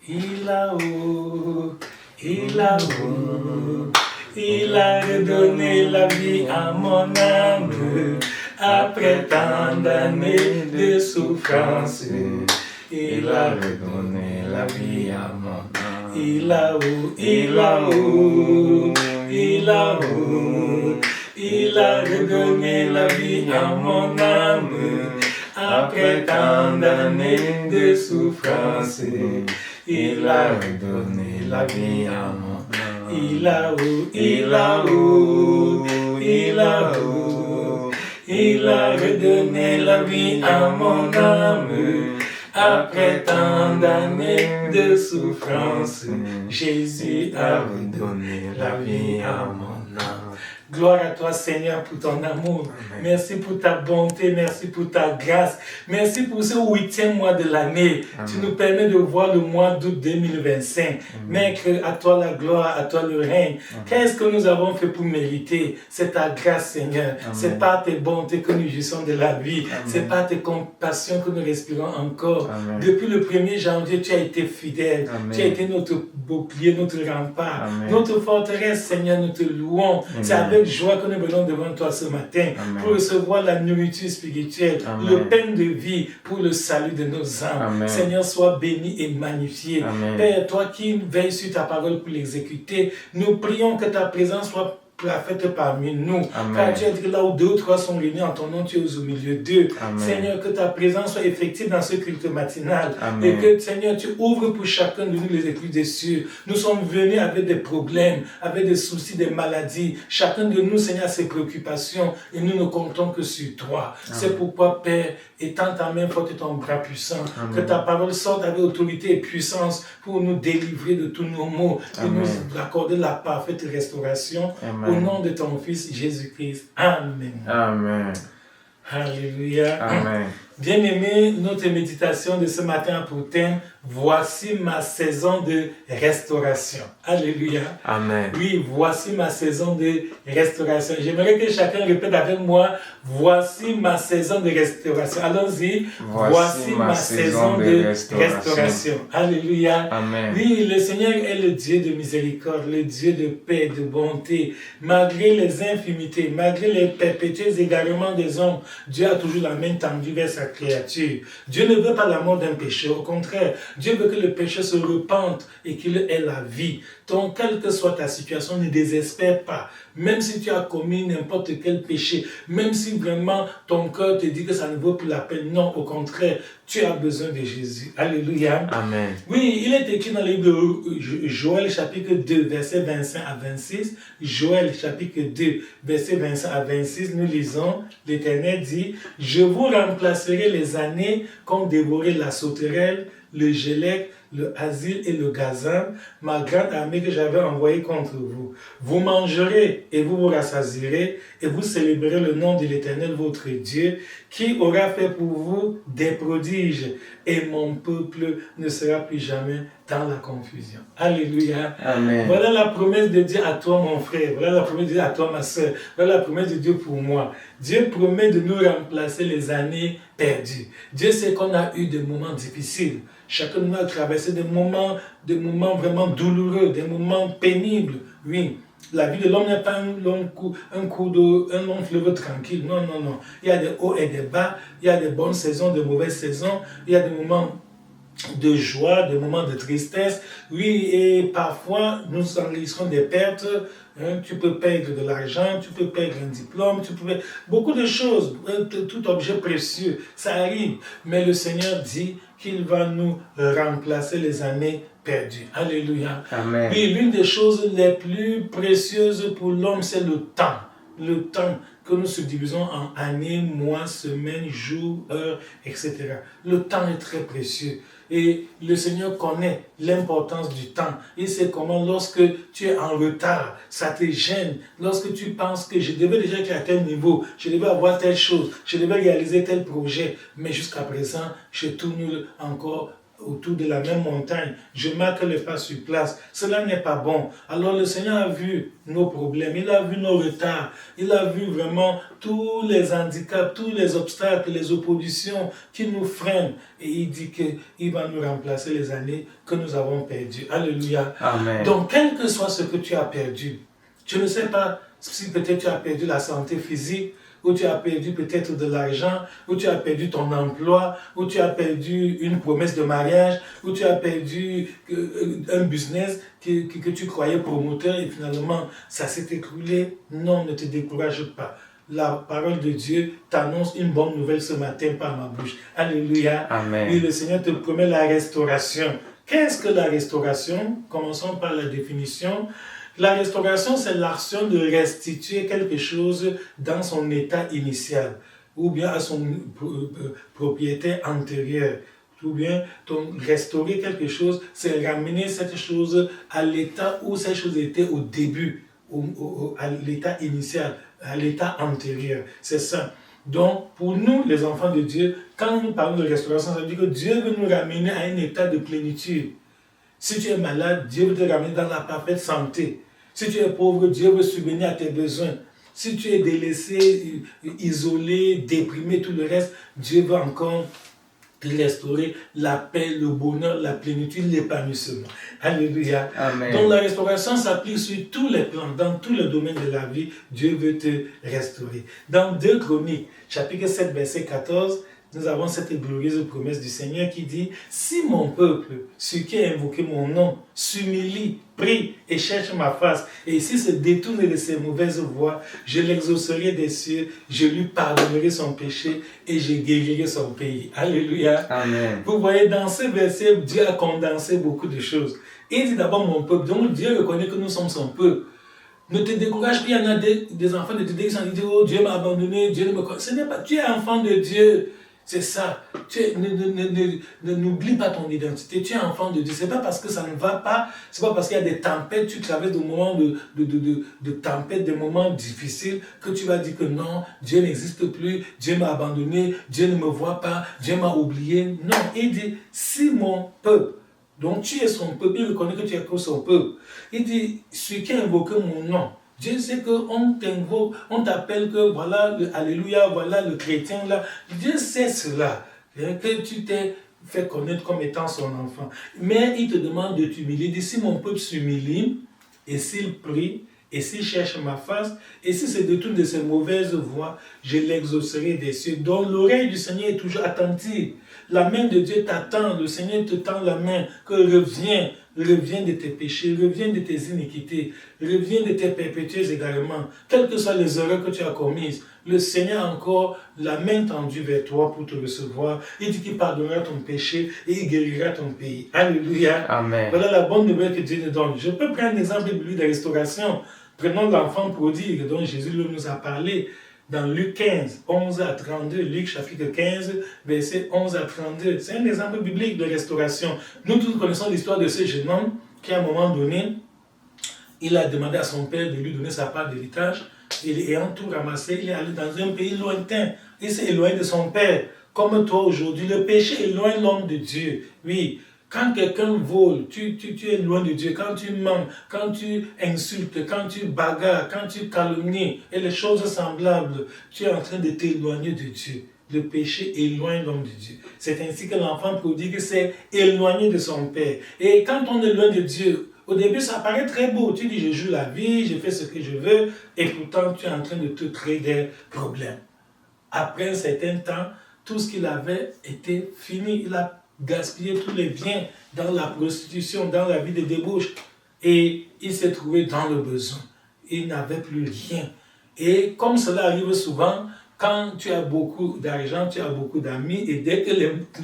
Il a où, il a où, il a redonné la vie à mon âme, après tant d'années de souffrance. Il a redonné la vie à mon âme. Il a où, il a où, il a où, il a redonné la vie à mon âme, après tant d'années de souffrance. Il a redonné la vie à mon âme. Il a où, il a où, il a où, il a redonné la vie à mon âme, après tant d'années de souffrance. Jésus a redonné la vie à mon âme. Gloire à toi, Seigneur, pour ton amour. Amen. Merci pour ta bonté, merci pour ta grâce. Merci pour ce 8e mois de l'année. Tu nous permets de voir le mois d'août 2025. Maître, à toi la gloire, à toi le règne. Qu'est-ce que nous avons fait pour mériter? C'est ta grâce, Seigneur. C'est par tes bontés que nous jouissons de la vie. C'est par tes compassions que nous respirons encore. Amen. Depuis le 1er janvier, tu as été fidèle. Amen. Tu as été notre bouclier, notre rempart, notre forteresse, Seigneur, nous te louons. C'est avec joie que nous venons devant toi ce matin. Amen. Pour recevoir la nourriture spirituelle, Amen. Le pain de vie pour le salut de nos âmes. Amen. Seigneur, sois béni et magnifié. Amen. Père, toi qui veilles sur ta parole pour l'exécuter, nous prions que ta présence soit faite parmi nous. Amen. Car tu as dit que là où 2 ou 3 sont réunis en ton nom, tu es au milieu d'eux. Seigneur, que ta présence soit effective dans ce culte matinal. Amen. Et que, Seigneur, tu ouvres pour chacun de nous les écluses des cieux. Nous sommes venus avec des problèmes, avec des soucis, des maladies. Chacun de nous, Seigneur, a ses préoccupations et nous ne comptons que sur toi. Amen. C'est pourquoi, Père, étends ta main forte et ton bras puissant. Amen. Que ta parole sorte avec autorité et puissance pour nous délivrer de tous nos maux et nous accorder la parfaite restauration. Amen. Au nom de ton Fils Jésus-Christ. Amen. Amen. Alléluia. Amen. Bien-aimés, notre méditation de ce matin a pour thème « Voici ma saison de restauration ». Alléluia. Amen. Oui, voici ma saison de restauration. J'aimerais que chacun répète avec moi « Voici ma saison de restauration ». Allons-y. Voici ma saison de restauration. Alléluia. Amen. Oui, le Seigneur est le Dieu de miséricorde, le Dieu de paix, de bonté. Malgré les infimités, malgré les perpétuels égarements des hommes, Dieu a toujours la main tendue vers sa créature. Dieu ne veut pas la mort d'un pécheur. Au contraire, Dieu veut que le pécheur se repente et qu'il ait la vie. Donc, quelle que soit ta situation, ne désespère pas. Même si tu as commis n'importe quel péché, même si vraiment ton cœur te dit que ça ne vaut plus la peine, non, au contraire, tu as besoin de Jésus. Alléluia. Amen. Oui, il est écrit dans le livre de Joël chapitre 2, verset 25 à 26. Joël chapitre 2, verset 25 à 26, nous lisons, l'Éternel dit, « Je vous remplacerai les années qu'ont dévoré la sauterelle, le gélec, le asile et le gazan, ma grande armée que j'avais envoyée contre vous. Vous mangerez et vous vous rassasierez et vous célébrerez le nom de l'Éternel votre Dieu, qui aura fait pour vous des prodiges, et mon peuple ne sera plus jamais dans la confusion. » Alléluia. Amen. Voilà la promesse de Dieu à toi, mon frère. Voilà la promesse de Dieu à toi, ma soeur. Voilà la promesse de Dieu pour moi. Dieu promet de nous remplacer les années perdues. Dieu sait qu'on a eu des moments difficiles. Chacun de nous a traversé des moments vraiment douloureux, des moments pénibles. Oui, la vie de l'homme n'est pas un long fleuve tranquille. Non, non, non. Il y a des hauts et des bas. Il y a des bonnes saisons, de mauvaises saisons. Il y a des moments de joie, des moments de tristesse. Oui, et parfois, nous enregistrons des pertes. Tu peux perdre de l'argent, tu peux perdre un diplôme, tu peux perdre beaucoup de choses, tout objet précieux, ça arrive. Mais le Seigneur dit qu'il va nous remplacer les années perdues. Alléluia. Amen. Oui, l'une des choses les plus précieuses pour l'homme, c'est le temps. Le temps que nous subdivisons en années, mois, semaines, jours, heures, etc. Le temps est très précieux. Et le Seigneur connaît l'importance du temps. Il sait comment, lorsque tu es en retard, ça te gêne. Lorsque tu penses que je devais déjà être à tel niveau, je devais avoir telle chose, je devais réaliser tel projet, mais jusqu'à présent, je tourne encore autour de la même montagne, je marque les pas sur place, cela n'est pas bon. Alors le Seigneur a vu nos problèmes, il a vu nos retards, il a vu vraiment tous les handicaps, tous les obstacles, les oppositions qui nous freinent. Et il dit qu'il va nous remplacer les années que nous avons perdues. Alléluia. Amen. Donc, quel que soit ce que tu as perdu, je ne sais pas si peut-être tu as perdu la santé physique, ou tu as perdu peut-être de l'argent, ou tu as perdu ton emploi, ou tu as perdu une promesse de mariage, ou tu as perdu un business que tu croyais promoteur et finalement ça s'est écroulé. Non, ne te décourage pas. La parole de Dieu t'annonce une bonne nouvelle ce matin par ma bouche. Alléluia. Amen. Et le Seigneur te promet la restauration. Qu'est-ce que la restauration? Commençons par la définition. La restauration, c'est l'action de restituer quelque chose dans son état initial, ou bien à son propriétaire antérieur. Ou bien restaurer quelque chose, c'est ramener cette chose à l'état où cette chose était au début, à l'état initial, à l'état antérieur. C'est ça. Donc, pour nous, les enfants de Dieu, quand nous parlons de restauration, ça veut dire que Dieu veut nous ramener à un état de plénitude. Si tu es malade, Dieu veut te ramener dans la parfaite santé. Si tu es pauvre, Dieu veut subvenir à tes besoins. Si tu es délaissé, isolé, déprimé, tout le reste, Dieu veut encore te restaurer la paix, le bonheur, la plénitude, l'épanouissement. Alléluia. Amen. Donc la restauration s'applique sur tous les plans, dans tous les domaines de la vie, Dieu veut te restaurer. Dans 2 Chroniques, chapitre 7, verset 14, nous avons cette glorieuse promesse du Seigneur qui dit « Si mon peuple, ceux qui a invoqué mon nom, s'humilie, prie et cherche ma face, et s'il se détourne de ses mauvaises voies, je l'exaucerai des cieux, je lui pardonnerai son péché et je guérirai son pays. » Alléluia. Amen. Vous voyez, dans ce verset, Dieu a condensé beaucoup de choses. Il dit d'abord mon peuple, donc Dieu reconnaît que nous sommes son peuple. Ne te décourage pas, il y en a des enfants de Dieu qui disent « Oh, Dieu m'a abandonné, Dieu ne me connaît ». Ce n'est pas, tu es enfant de Dieu. C'est ça. N'oublie pas ton identité. Tu es enfant de Dieu. Ce n'est pas parce que ça ne va pas, ce n'est pas parce qu'il y a des tempêtes, tu traverses des moments de tempêtes, des moments difficiles, que tu vas dire que non, Dieu n'existe plus, Dieu m'a abandonné, Dieu ne me voit pas, Dieu m'a oublié. Non, il dit, si mon peuple, donc tu es son peuple, il reconnaît que tu es que son peuple. Il dit, celui qui a invoqué mon nom, Dieu sait qu'on t'invoque, on t'appelle que voilà le Alléluia, voilà le chrétien là. Dieu sait cela, que tu t'es fait connaître comme étant son enfant. Mais il te demande de t'humilier. Il dit, si mon peuple s'humilie, et s'il prie, et s'il cherche ma face, et s'il se détourne de ses mauvaises voies, je l'exaucerai des cieux. Donc l'oreille du Seigneur est toujours attentive. La main de Dieu t'attend, le Seigneur te tend la main, que reviens de tes péchés, reviens de tes iniquités, reviens de tes perpétuels égarements, quelles que soient les erreurs que tu as commises. Le Seigneur a encore la main tendue vers toi pour te recevoir. Il dit qu'il pardonnera ton péché et il guérira ton pays. Alléluia. Amen. Voilà la bonne nouvelle que Dieu nous donne. Je peux prendre un exemple biblique de restauration. Prenons l'enfant prodigue dont Jésus nous a parlé dans Luc 15, 11 à 32, Luc chapitre 15, verset 11 à 32. C'est un exemple biblique de restauration. Nous tous connaissons l'histoire de ce jeune homme qui à un moment donné, il a demandé à son père de lui donner sa part d'héritage. Et ayant tout ramassé, il est allé dans un pays lointain. Il s'est éloigné de son père. Comme toi aujourd'hui, le péché éloigne l'homme de Dieu. Oui. Quand quelqu'un vole, tu es loin de Dieu. Quand tu mens, quand tu insultes, quand tu bagarres, quand tu calomnies et les choses semblables, tu es en train de t'éloigner de Dieu. Le péché éloigne l'homme de Dieu. C'est ainsi que l'enfant prodigue s'est éloigné de son père. Et quand on est loin de Dieu, au début ça paraît très beau. Tu dis je joue la vie, je fais ce que je veux, et pourtant tu es en train de te créer des problèmes. Après un certain temps, tout ce qu'il avait était fini. Il a gaspiller tous les biens dans la prostitution, dans la vie de débauche. Et il s'est trouvé dans le besoin. Il n'avait plus rien. Et comme cela arrive souvent, quand tu as beaucoup d'argent, tu as beaucoup d'amis, et dès que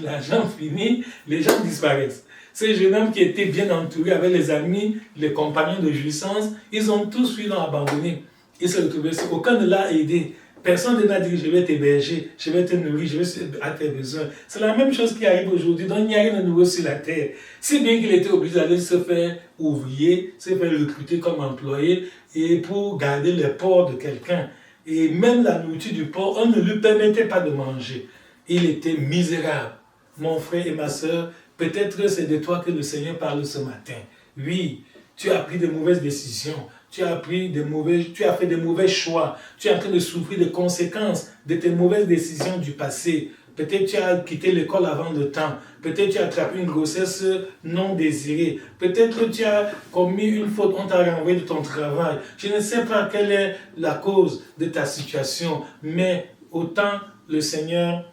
l'argent finit, les gens disparaissent. Ces jeunes hommes qui étaient bien entourés avec les amis, les compagnons de jouissance, ils ont tous fui, l'ont abandonné. Ils se retrouvaient, aucun ne l'a aidé. Personne ne l'a dit, je vais t'héberger, je vais te nourrir, je vais à tes besoins. C'est la même chose qui arrive aujourd'hui, donc il n'y a rien de nouveau sur la terre. Si bien qu'il était obligé d'aller se faire ouvrier, se faire recruter comme employé, et pour garder les porcs de quelqu'un. Et même la nourriture du porc, on ne lui permettait pas de manger. Il était misérable. Mon frère et ma soeur, Peut-être c'est de toi que le Seigneur parle ce matin. Oui, tu as pris de mauvaises décisions. Tu as fait de mauvais choix. Tu es en train de souffrir des conséquences de tes mauvaises décisions du passé. Peut-être tu as quitté l'école avant le temps. Peut-être tu as attrapé une grossesse non désirée. Peut-être tu as commis une faute, on t'a renvoyé de ton travail. Je ne sais pas quelle est la cause de ta situation, mais autant le Seigneur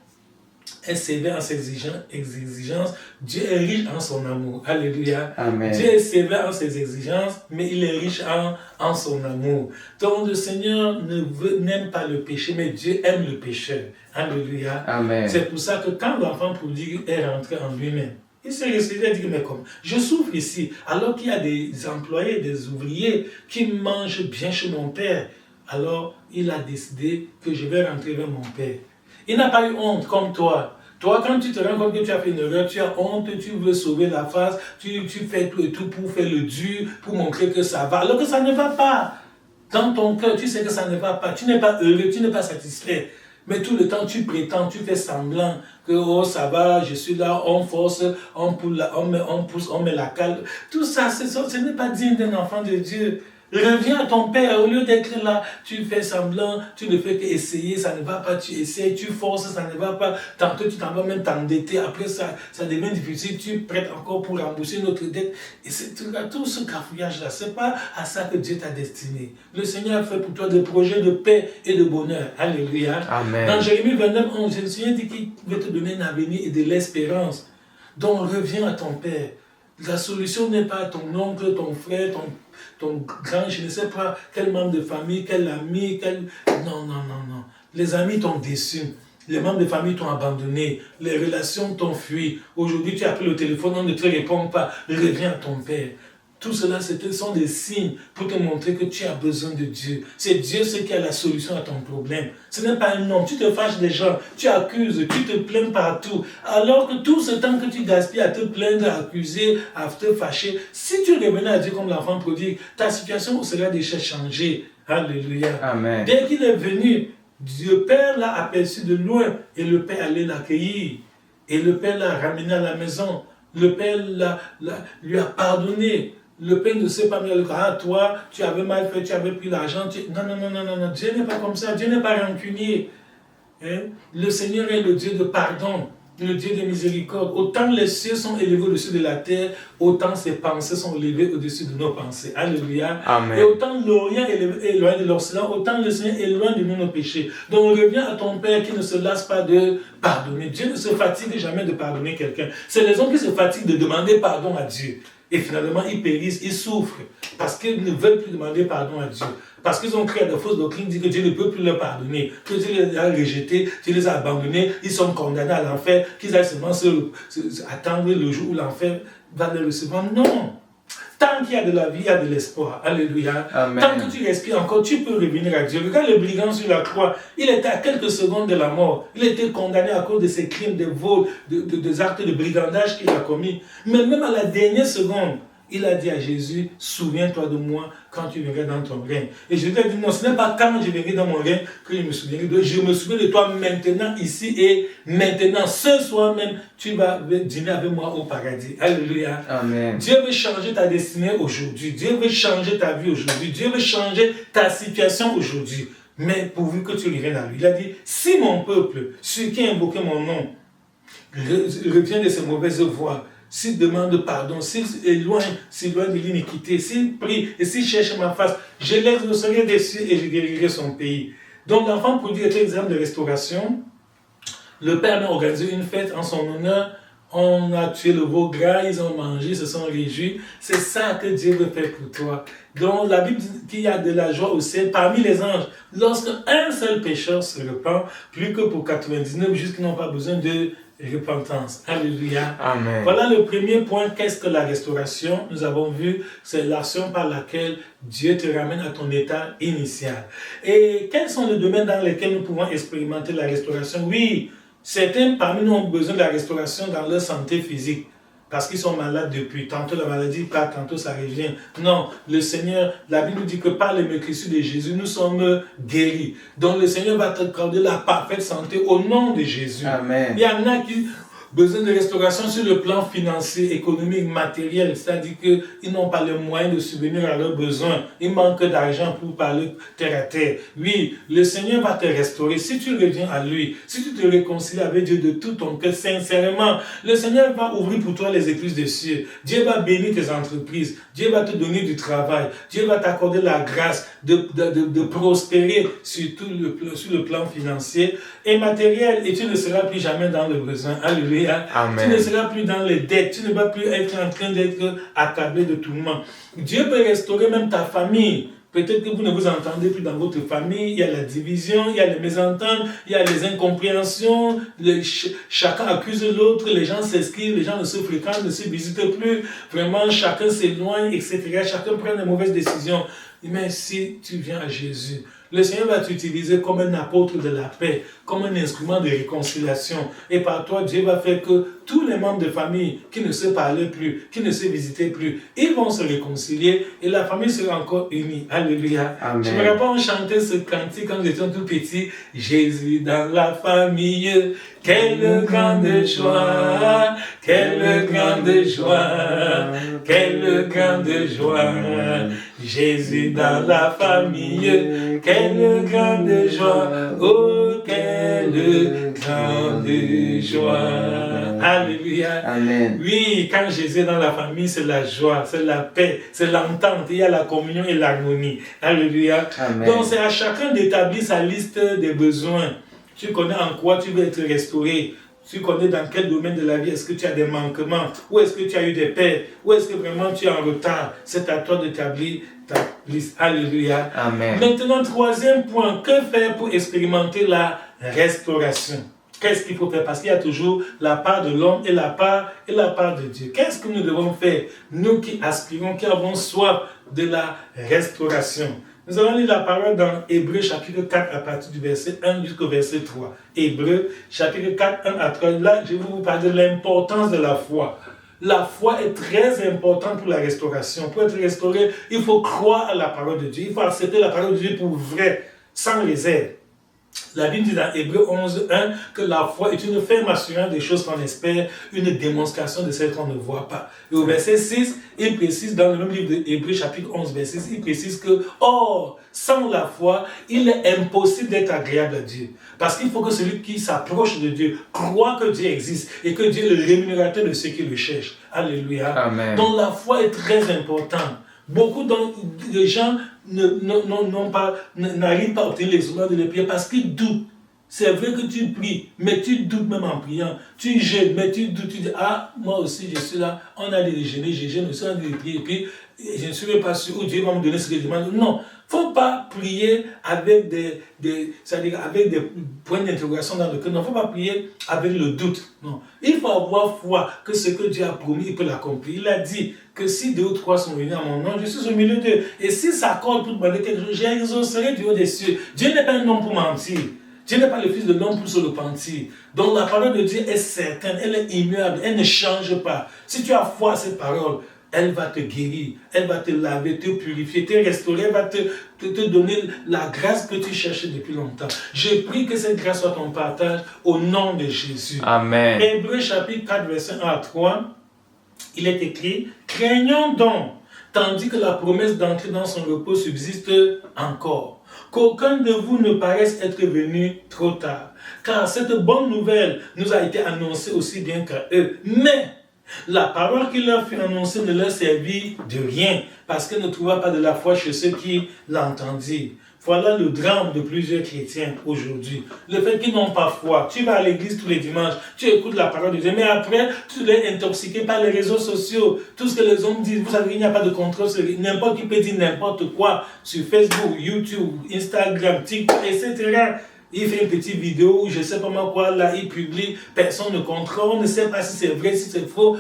est sévère en ses exigences, Dieu est riche en son amour. Alléluia. Amen. Dieu est sévère en ses exigences, mais il est riche en son amour. Donc le Seigneur n'aime pas le péché, mais Dieu aime le pécheur. Alléluia. Amen. C'est pour ça que quand l'enfant prodigue est rentré en lui-même, il s'est réveillé et dit, mais comme je souffre ici, alors qu'il y a des employés, des ouvriers qui mangent bien chez mon père, alors il a décidé que je vais rentrer vers mon père. Il n'a pas eu honte comme toi. Toi, quand tu te rends compte que tu as fait une erreur, tu as honte, tu veux sauver la face, tu fais tout et tout pour faire le dur, pour montrer que ça va, alors que ça ne va pas. Dans ton cœur, tu sais que ça ne va pas. Tu n'es pas heureux, tu n'es pas satisfait. Mais tout le temps, tu prétends, tu fais semblant que oh, ça va, je suis là, on force, on pousse, on met la cale. Tout ça, ce n'est pas digne d'un enfant de Dieu. Reviens à ton père, au lieu d'être là, tu fais semblant, tu ne fais qu'essayer, ça ne va pas, tu essayes, tu forces, ça ne va pas, tantôt tu t'en vas même t'endetter, après ça devient difficile, tu prêtes encore pour rembourser notre dette, et c'est tout ce cafouillage-là, c'est pas à ça que Dieu t'a destiné. Le Seigneur a fait pour toi des projets de paix et de bonheur, alléluia. Amen. Dans Jérémie 29, 11, le Seigneur dit qu'il veut te donner un avenir et de l'espérance, donc reviens à ton père. La solution n'est pas ton oncle, ton frère, ton grand, je ne sais pas quel membre de famille, quel ami, Non. Les amis t'ont déçu. Les membres de famille t'ont abandonné. Les relations t'ont fui. Aujourd'hui, tu as pris le téléphone, on ne te répond pas. Reviens à ton père. Tout cela, ce sont des signes pour te montrer que tu as besoin de Dieu. C'est Dieu qui a la solution à ton problème. Ce n'est pas un homme. Tu te fâches des gens, tu accuses, tu te plains partout. Alors que tout ce temps que tu gaspilles à te plaindre, à accuser, à te fâcher, si tu revenais à Dieu comme l'enfant prodigue, ta situation serait déjà changée. Alléluia. Amen. Dès qu'il est venu, le Père l'a aperçu de loin et le Père allait l'accueillir. Et le Père l'a ramené à la maison. Le Père lui a pardonné. Le Père ne sait pas, mais toi, tu avais mal fait, tu avais pris l'argent. Non. Dieu n'est pas comme ça. Dieu n'est pas rancunier. Hein? Le Seigneur est le Dieu de pardon, le Dieu de miséricorde. Autant les cieux sont élevés au-dessus de la terre, autant ses pensées sont élevées au-dessus de nos pensées. Alléluia. Amen. Et autant l'Orient est loin de l'Occident, autant le Seigneur est loin de nous nos péchés. Donc reviens à ton Père qui ne se lasse pas de pardonner. Dieu ne se fatigue jamais de pardonner quelqu'un. C'est les hommes qui se fatiguent de demander pardon à Dieu. Et finalement, ils périssent, ils souffrent, parce qu'ils ne veulent plus demander pardon à Dieu. Parce qu'ils ont créé de fausses doctrines, disent que Dieu ne peut plus leur pardonner, que Dieu les a rejetés, Dieu les a abandonnés, ils sont condamnés à l'enfer, qu'ils aillent seulement attendre le jour où l'enfer va les recevoir. Non! Tant qu'il y a de la vie, il y a de l'espoir. Alléluia. Amen. Tant que tu respires encore, tu peux revenir à Dieu. Regarde le brigand sur la croix. Il était à quelques secondes de la mort. Il était condamné à cause de ses crimes, de vols, des actes de brigandage qu'il a commis. Mais même à la dernière seconde, il a dit à Jésus, souviens-toi de moi quand tu viendras dans ton règne. Et Jésus a dit, non, ce n'est pas quand je viendrai dans mon règne que je me souviendrai de toi. Je me souviens de toi maintenant, ici et maintenant. Ce soir même, tu vas dîner avec moi au paradis. Alléluia. Amen. Dieu veut changer ta destinée aujourd'hui. Dieu veut changer ta vie aujourd'hui. Dieu veut changer ta situation aujourd'hui. Mais pourvu que tu reviennes à lui. Il a dit, si mon peuple, ceux qui invoquent mon nom, revient de ses mauvaises voies, s'il demande pardon, s'il s'éloigne de l'iniquité, s'il prie et s'il cherche ma face, je l'exaucerai des cieux et je guérirai son pays. Donc l'enfant prodigue est un exemple de restauration. Le père a organisé une fête en son honneur. On a tué le veau gras, ils ont mangé, se sont réjouis. C'est ça que Dieu veut faire pour toi. Donc la Bible dit qu'il y a de la joie au ciel parmi les anges. Lorsque un seul pécheur se repent, plus que pour 99, jusqu'ils n'ont pas besoin de repentance. Alléluia. Amen. Voilà le premier point. Qu'est-ce que la restauration? Nous avons vu, c'est l'action par laquelle Dieu te ramène à ton état initial. Et quels sont les domaines dans lesquels nous pouvons expérimenter la restauration? Oui, certains parmi nous ont besoin de la restauration dans leur santé physique. Parce qu'ils sont malades depuis. Tantôt la maladie part, tantôt ça revient. Non, le Seigneur, la Bible nous dit que par les meurtrissures de Jésus, nous sommes guéris. Donc le Seigneur va t'accorder la parfaite santé au nom de Jésus. Amen. Il y en a qui Besoin de restauration sur le plan financier, économique, matériel. C'est-à-dire qu'ils n'ont pas les moyens de subvenir à leurs besoins. Il manque d'argent pour parler terre à terre. Oui, le Seigneur va te restaurer. Si tu reviens à lui, si tu te réconcilies avec Dieu de tout ton cœur, sincèrement, le Seigneur va ouvrir pour toi les écluses des cieux. Dieu va bénir tes entreprises. Dieu va te donner du travail. Dieu va t'accorder la grâce de prospérer sur le plan financier et matériel. Et tu ne seras plus jamais dans le besoin. Alléluia. Amen. Tu ne seras plus dans les dettes. Tu ne vas plus être en train d'être accablé de tourments. Dieu peut restaurer même ta famille. Peut-être que vous ne vous entendez plus dans votre famille. Il y a la division, il y a les mésententes, il y a les incompréhensions. Chacun accuse l'autre, les gens s'esquivent, les gens ne se fréquentent, ne se visitent plus. Vraiment, chacun s'éloigne, etc. Chacun prend de mauvaises décisions. Mais si tu viens à Jésus, le Seigneur va t'utiliser comme un apôtre de la paix, comme un instrument de réconciliation. Et par toi, Dieu va faire que tous les membres de famille qui ne se parlaient plus, qui ne se visitaient plus, ils vont se réconcilier et la famille sera encore unie. Alléluia. Amen. Je me rappelle, on chantait ce cantique quand j'étais tout petit. Jésus dans la famille, quelle grande joie, quelle grande joie, quelle grande joie. Jésus dans la famille, quelle grande joie, oh quelle grande joie. Alléluia. Amen. Oui, quand Jésus est dans la famille, c'est la joie, c'est la paix, c'est l'entente, il y a la communion et l'harmonie. Alléluia. Amen. Donc c'est à chacun d'établir sa liste des besoins. Tu connais en quoi tu veux être restauré. Tu connais dans quel domaine de la vie est-ce que tu as des manquements, où est-ce que tu as eu des pertes, où est-ce que vraiment tu es en retard. C'est à toi d'établir ta liste. Alléluia. Amen. Maintenant, troisième point, que faire pour expérimenter la restauration? Qu'est-ce qu'il faut faire? Parce qu'il y a toujours la part de l'homme et la part de Dieu. Qu'est-ce que nous devons faire, nous qui aspirons, qui avons soif de la restauration? Nous allons lire la parole dans Hébreux chapitre 4 à partir du verset 1 jusqu'au verset 3. Hébreux chapitre 4, 1 à 3. Là, je vais vous parler de l'importance de la foi. La foi est très importante pour la restauration. Pour être restauré, il faut croire à la parole de Dieu. Il faut accepter la parole de Dieu pour vrai, sans réserve. La Bible dit dans Hébreux 11, 1 que la foi est une ferme assurance des choses qu'on espère, une démonstration de celles qu'on ne voit pas. Et au verset 6, il précise dans le même livre de Hébreux chapitre 11, verset 6, il précise que, or, sans la foi, il est impossible d'être agréable à Dieu. Parce qu'il faut que celui qui s'approche de Dieu croit que Dieu existe et que Dieu est le rémunérateur de ceux qui le cherchent. Alléluia. Amen. Donc la foi est très importante. Beaucoup de gens n'arrivent pas à obtenir l'exaucement de la prière parce qu'ils doutent. C'est vrai que tu pries, mais tu doutes même en priant. Tu jeûnes, mais tu doutes. Tu dis, ah, moi aussi je suis là, on a des jeûner, je jeûne, on a des prier, et puis je ne suis pas sûr où Dieu va me donner ce que je demande. Non, il ne faut pas prier avec c'est-à-dire avec des points d'interrogation dans le cœur. Non, il ne faut pas prier avec le doute. Non. Il faut avoir foi que ce que Dieu a promis, il peut l'accomplir. Il a dit que si 2 ou 3 sont venus à mon nom, je suis au milieu d'eux. Et s'ils s'accordent pour demander quelque chose, j'exaucerai du haut des cieux. Dieu n'est pas un homme pour mentir. Dieu n'est pas le fils de l'homme pour se repentir. Donc la parole de Dieu est certaine, elle est immuable, elle ne change pas. Si tu as foi à cette parole, elle va te guérir, elle va te laver, te purifier, te restaurer, elle va te donner la grâce que tu cherchais depuis longtemps. Je prie que cette grâce soit ton partage au nom de Jésus. Amen. Hébreux chapitre 4, verset 1 à 3, il est écrit, craignons donc, tandis que la promesse d'entrer dans son repos subsiste encore, qu'aucun de vous ne paraisse être venu trop tard, car cette bonne nouvelle nous a été annoncée aussi bien qu'à eux. Mais la parole qui leur fut annoncée ne leur servit de rien, parce qu'elle ne trouva pas de la foi chez ceux qui l'entendirent. Voilà le drame de plusieurs chrétiens aujourd'hui. Le fait qu'ils n'ont pas foi. Tu vas à l'église tous les dimanches, tu écoutes la parole de Dieu, mais après, tu es intoxiqué par les réseaux sociaux. Tout ce que les hommes disent, vous savez, il n'y a pas de contrôle. N'importe qui peut dire n'importe quoi sur Facebook, YouTube, Instagram, TikTok, etc. Il fait une petite vidéo où je ne sais pas moi quoi, là, il publie, personne ne contrôle, on ne sait pas si c'est vrai, si c'est faux,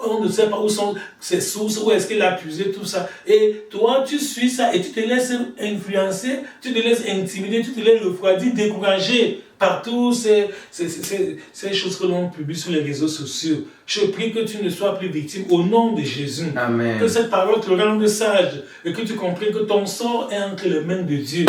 on ne sait pas où sont ses sources, où est-ce qu'il a puisé, tout ça. Et toi, tu suis ça et tu te laisses influencer, tu te laisses intimider, tu te laisses refroidir, décourager par toutes ces choses que l'on publie sur les réseaux sociaux. Je prie que tu ne sois plus victime au nom de Jésus. Amen. Que cette parole te rende sage et que tu comprennes que ton sort est entre les mains de Dieu.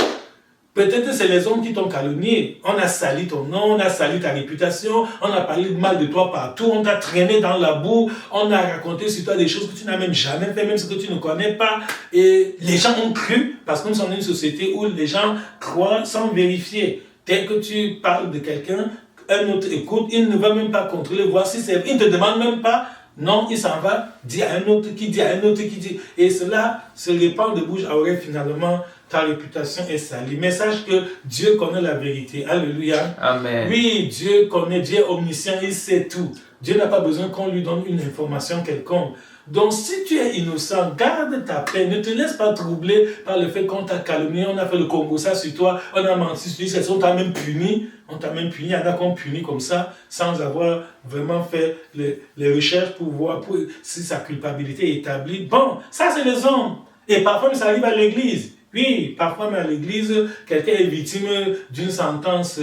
Peut-être que c'est les hommes qui t'ont calomnié. On a sali ton nom, on a sali ta réputation, on a parlé mal de toi partout, on t'a traîné dans la boue, on a raconté sur toi des choses que tu n'as même jamais fait, même ce que tu ne connais pas. Et les gens ont cru, parce que nous sommes dans une société où les gens croient sans vérifier. Dès que tu parles de quelqu'un, un autre écoute, il ne va même pas contrôler, voir si c'est... Il ne te demande même pas. Non, il s'en va, dit à un autre, qui dit à un autre, qui dit... Et cela se répand de bouche à oreille finalement. Ta réputation est salie. Mais sache que Dieu connaît la vérité. Alléluia. Amen. Oui, Dieu connaît, Dieu est omniscient, il sait tout. Dieu n'a pas besoin qu'on lui donne une information quelconque. Donc si tu es innocent, garde ta paix. Ne te laisse pas troubler par le fait qu'on t'a calomnié, on a fait le Congo ça sur toi, on a menti sur toi, on t'a même puni. On t'a même puni, il y en a qu'on punit comme ça, sans avoir vraiment fait les recherches pour voir si sa culpabilité est établie. Bon, ça c'est les hommes. Et parfois ça arrive à l'église. Oui, parfois, mais à l'église, quelqu'un est victime d'une sentence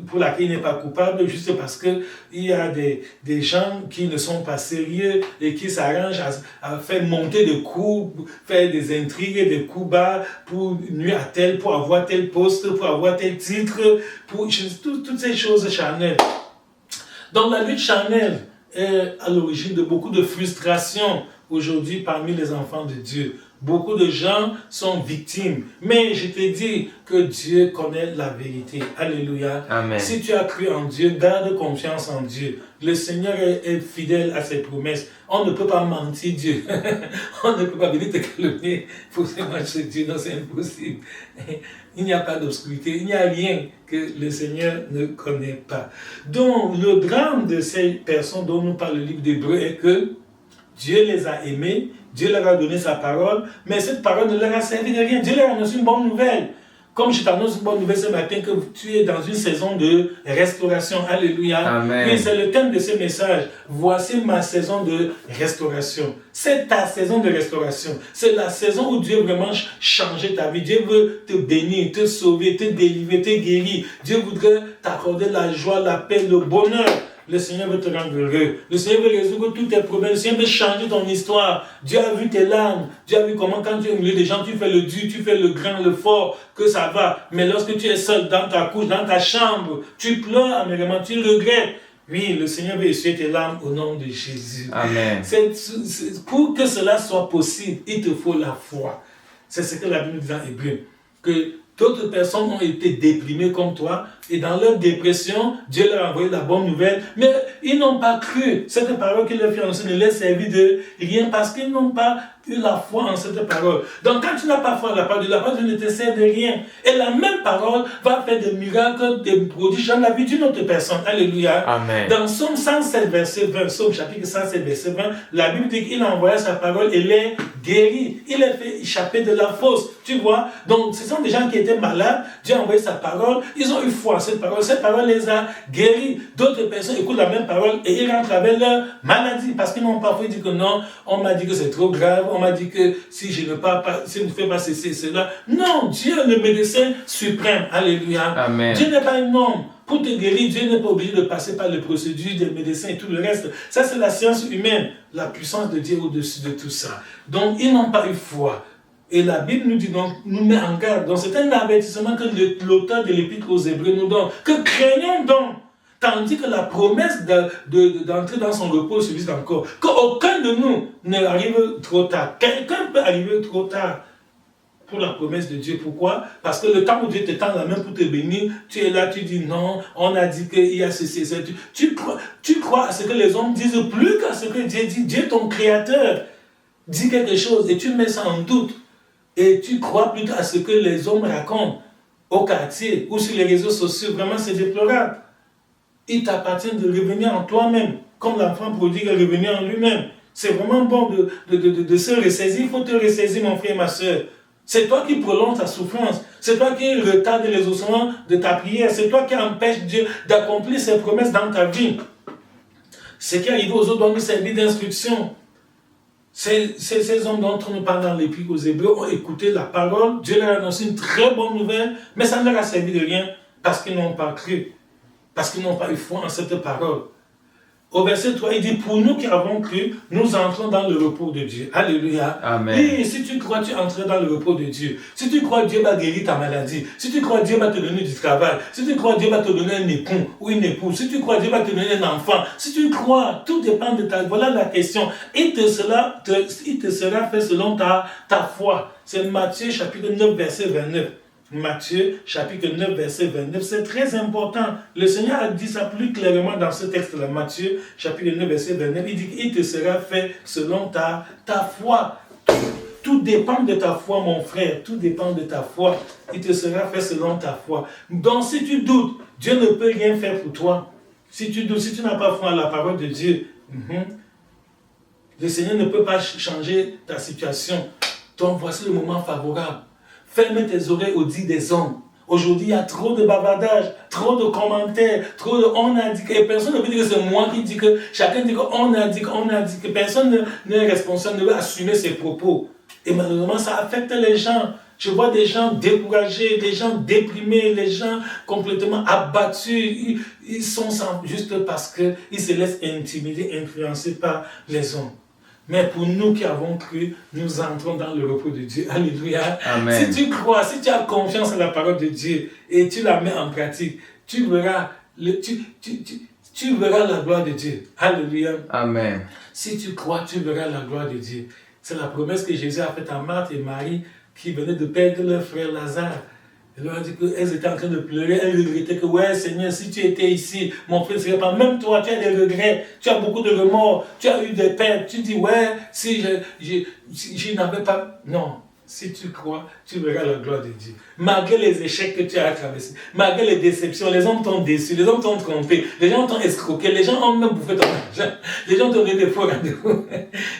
pour laquelle il n'est pas coupable, juste parce qu'il y a des gens qui ne sont pas sérieux et qui s'arrangent à faire monter des coups, faire des intrigues, des coups bas pour nuire à tel, pour avoir tel poste, pour avoir tel titre, pour toutes ces choses charnelles. Donc la lutte charnelle est à l'origine de beaucoup de frustration aujourd'hui parmi les enfants de Dieu. Beaucoup de gens sont victimes. Mais je te dis que Dieu connaît la vérité. Alléluia. Amen. Si tu as cru en Dieu, garde confiance en Dieu. Le Seigneur est fidèle à ses promesses. On ne peut pas mentir Dieu. On ne peut pas venir te calomnier pour se marcher Dieu. Non, c'est impossible. Il n'y a pas d'obscurité. Il n'y a rien que le Seigneur ne connaît pas. Donc, le drame de ces personnes dont nous parle le livre d'Hébreux est que Dieu les a aimés, Dieu leur a donné sa parole, mais cette parole ne leur a servi de rien. Dieu leur a annoncé une bonne nouvelle. Comme je t'annonce une bonne nouvelle ce matin, que tu es dans une saison de restauration. Alléluia. Amen. Oui, c'est le thème de ce message. Voici ma saison de restauration. C'est ta saison de restauration. C'est la saison où Dieu vraiment changer ta vie. Dieu veut te bénir, te sauver, te délivrer, te guérir. Dieu voudrait t'accorder la joie, la paix, le bonheur. Le Seigneur veut te rendre heureux. Le Seigneur veut résoudre tous tes problèmes. Le Seigneur veut changer ton histoire. Dieu a vu tes larmes. Dieu a vu comment quand tu es au milieu des gens, tu fais le dur, tu fais le grand, le fort, que ça va. Mais lorsque tu es seul dans ta couche, dans ta chambre, tu pleures amèrement, tu regrettes. Oui, le Seigneur veut essuyer tes larmes au nom de Jésus. Amen. Pour que cela soit possible, il te faut la foi. C'est ce que la Bible dit dans Hébreux. Que d'autres personnes ont été déprimées comme toi, et dans leur dépression, Dieu leur a envoyé la bonne nouvelle, mais ils n'ont pas cru. Cette parole qu'il leur fait annoncer ne leur servit de rien parce qu'ils n'ont pas eu la foi en cette parole. Donc quand tu n'as pas foi en la parole de Dieu ne te sert de rien. Et la même parole va faire des miracles, des prodiges dans la vie d'une autre personne. Alléluia. Amen. Dans Psaume 107, verset 20, Psaume chapitre 107, verset 20, la Bible dit qu'il a envoyé sa parole et les guérit. Il les fait échapper de la fosse. Tu vois? Donc ce sont des gens qui étaient malades. Dieu a envoyé sa parole. Ils ont eu foi en cette parole. Cette parole les a guéris. D'autres personnes écoutent la même parole et ils rentrent avec leur maladie parce qu'ils n'ont pas fait dire que non, on m'a dit que c'est trop grave. On m'a dit que si je ne parle pas, si je ne fais pas ceci, cela. Non, Dieu est le médecin suprême. Alléluia. Amen. Dieu n'est pas un homme. Pour te guérir, Dieu n'est pas obligé de passer par les procédures des médecins et tout le reste. Ça, c'est la science humaine. La puissance de Dieu au-dessus de tout ça. Donc, ils n'ont pas eu foi. Et la Bible nous dit donc, nous met en garde. Donc, c'est un avertissement que l'auteur de l'Épître aux Hébreux nous donne. Que craignons donc. Tandis que la promesse d'entrer dans son repos subsiste encore. Qu'aucun de nous n'arrive trop tard. Quelqu'un peut arriver trop tard pour la promesse de Dieu. Pourquoi? Parce que le temps où Dieu te tend la main pour te bénir, tu es là, tu dis non, on a dit qu'il y a ceci, ceci. Tu crois à ce que les hommes disent plus qu'à ce que Dieu dit. Dieu, ton créateur, dit quelque chose et tu mets ça en doute. Et tu crois plutôt à ce que les hommes racontent au quartier ou sur les réseaux sociaux. Vraiment, c'est déplorable. Il t'appartient de revenir en toi-même, comme l'enfant prodigue est revenu en lui-même. C'est vraiment bon de se ressaisir. Il faut te ressaisir, mon frère et ma soeur. C'est toi qui prolonges ta souffrance. C'est toi qui retarde les ossements de ta prière. C'est toi qui empêche Dieu d'accomplir ses promesses dans ta vie. Ce qui arrive aux autres doit nous servir d'instruction. Ces hommes dont on nous parle dans l'Épître aux Hébreux ont écouté la parole. Dieu leur a annoncé une très bonne nouvelle, mais ça ne leur a servi de rien parce qu'ils n'ont pas cru. Parce qu'ils n'ont pas eu foi en cette parole. Au verset 3, il dit, pour nous qui avons cru, nous entrons dans le repos de Dieu. Alléluia. Amen. Et si tu crois, tu entreras dans le repos de Dieu. Si tu crois, Dieu va guérir ta maladie. Si tu crois, Dieu va te donner du travail. Si tu crois, Dieu va te donner un époux ou une épouse. Si tu crois, Dieu va te donner un enfant. Si tu crois, tout dépend de ta... Voilà la question. Il te sera fait selon ta foi. C'est Matthieu chapitre 9, verset 29. Matthieu, chapitre 9, verset 29, c'est très important. Le Seigneur a dit ça plus clairement dans ce texte-là. Matthieu, chapitre 9, verset 29, il dit qu'il te sera fait selon ta foi. Tout dépend de ta foi, mon frère. Tout dépend de ta foi. Il te sera fait selon ta foi. Donc, si tu doutes, Dieu ne peut rien faire pour toi. Si tu doutes, si tu n'as pas foi à la parole de Dieu, le Seigneur ne peut pas changer ta situation. Donc, voici le moment favorable. Ferme tes oreilles aux dits des hommes. Aujourd'hui, il y a trop de bavardage, trop de commentaires, trop de on a dit que. Et personne ne veut dire que c'est moi qui dis que. Chacun dit qu'on a dit que. Personne n'est responsable, ne veut assumer ses propos. Et malheureusement, ça affecte les gens. Je vois des gens découragés, des gens déprimés, les gens complètement abattus. Ils sont juste parce qu'ils se laissent intimider, influencer par les hommes. Mais pour nous qui avons cru, nous entrons dans le repos de Dieu. Alléluia. Amen. Si tu crois, si tu as confiance en la parole de Dieu et tu la mets en pratique, tu verras, tu verras la gloire de Dieu. Alléluia. Amen. Si tu crois, tu verras la gloire de Dieu. C'est la promesse que Jésus a faite à Marthe et Marie qui venaient de perdre leur frère Lazare. Elle leur a dit qu'elles étaient en train de pleurer. Elles regrettaient que, ouais, Seigneur, si tu étais ici, mon frère ne serait pas. Même toi, tu as des regrets, tu as beaucoup de remords, tu as eu des pertes. Tu dis, ouais, si je n'avais pas. Non, si tu crois, tu verras la gloire de Dieu. Malgré les échecs que tu as traversés, malgré les déceptions, les hommes t'ont déçu, les hommes t'ont trompé, les gens t'ont escroqué, les gens ont même bouffé ton argent, les gens t'ont donné des faux rendez-vous,